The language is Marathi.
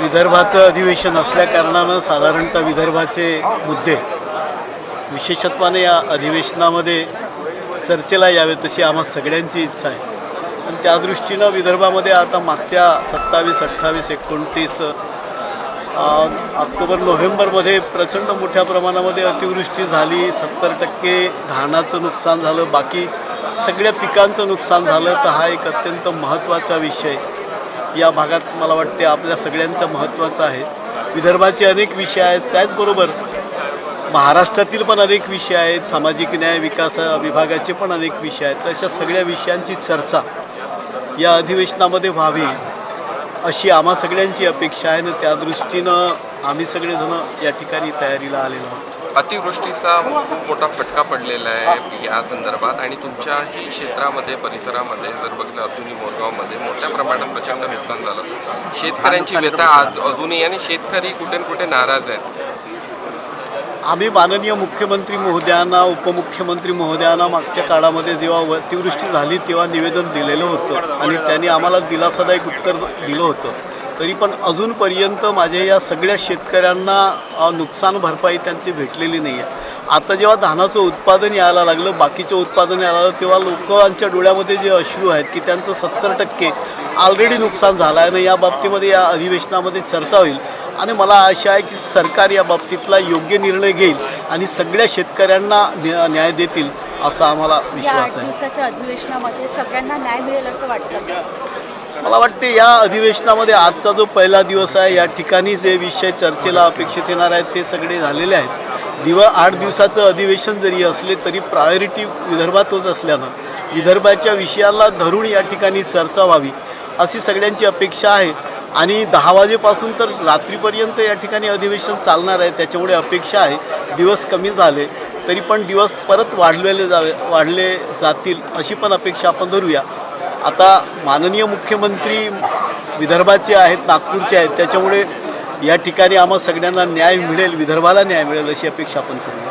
विदर्भाचं अधिवेशन असल्याकारणानं साधारणतः विदर्भाचे मुद्दे विशेषत्वाने या अधिवेशनामध्ये चर्चेला यावे तशी आम्हा सगळ्यांची इच्छा आहे. आणि त्या दृष्टीनं विदर्भामध्ये आता मागच्या 27, 28, 29 ऑक्टोबर नोव्हेंबरमध्ये प्रचंड मोठ्या प्रमाणामध्ये अतिवृष्टी झाली. 70% धानाचं नुकसान झालं, बाकी सगळ्या पिकांचं नुकसान झालं. तर हा एक अत्यंत महत्त्वाचा विषय या भागात मला वाटते आपल्या सगळ्यांचा महत्त्वाचा आहे. विदर्भाचे अनेक विषय आहेत, त्याचबरोबर महाराष्ट्रातील पण अनेक विषय आहेत, सामाजिक न्याय विकास विभागाचे पण अनेक विषय आहेत. अशा सगळ्या विषयांची चर्चा या अधिवेशनामध्ये व्हावी अशी आम्हा सगळ्यांची अपेक्षा आहे. आणि त्या दृष्टीनं आम्ही सगळेजण या ठिकाणी तयारीला आलेलो आहोत. अतिवृष्टीचा खूप मोठा फटका पडलेला आहे या संदर्भात आणि तुमच्याही क्षेत्रामध्ये परिसरामध्ये जर बघितलं अर्जुनी मोरगावमध्ये मोठ्या प्रमाणात प्रचंड नुकसान झालं. शेतकऱ्यांची व्यथा अजूनही आणि शेतकरी कुठे कुठे नाराज आहेत. आम्ही माननीय मुख्यमंत्री महोदयांना, उपमुख्यमंत्री महोदयांना मागच्या काळामध्ये जेव्हा अतिवृष्टी झाली तेव्हा निवेदन दिलेलं होतं आणि त्यांनी आम्हाला दिलासादायक उत्तर दिलं होतं. तरी पण अजूनपर्यंत माझ्या या सगळ्या शेतकऱ्यांना नुकसान भरपाई त्यांची भेटलेली नाही आहे. आता जेव्हा धानाचं उत्पादन यायला लागलं, बाकीचं उत्पादन यायला लागलं, तेव्हा लोकांच्या डोळ्यामध्ये जे अश्रू आहेत की त्यांचं 70% ऑलरेडी नुकसान झालं आहे. आणि या बाबतीमध्ये या अधिवेशनामध्ये चर्चा होईल आणि मला आशा आहे की सरकार या बाबतीतला योग्य निर्णय घेईल आणि सगळ्या शेतकऱ्यांना न्याय देतील असा आम्हाला विश्वास आहे. दिवसाच्या अधिवेशनामध्ये सगळ्यांना न्याय मिळेल असं वाटतं. मला वाटते या अधिवेशनामध्ये आजचा जो पहिला दिवस आहे या ठिकाणी जे विषय चर्चेला अपेक्षित येणार आहेत ते सगळे झालेले आहेत. 8 दिवसाचं अधिवेशन जरी असले तरी प्रायोरिटी विदर्भातच असल्यानं विदर्भाच्या विषयाला धरून या ठिकाणी चर्चा व्हावी अशी सगळ्यांची अपेक्षा आहे. आणि 10 वाजेपासून तर रात्रीपर्यंत या ठिकाणी अधिवेशन चालणार आहे. त्याच्यामुळे अपेक्षा आहे दिवस कमी झाले तरी पण दिवस परत वाढले जातील अशी पण अपेक्षा आपण धरूया. आता माननीय मुख्यमंत्री विदर्भाचे आहेत, नागपूरचे आहेत, त्याच्यामुळे या ठिकाणी आम्हा सगळ्यांना न्याय मिळेल, विदर्भाला न्याय मिळेल अशी अपेक्षा आपण करूया.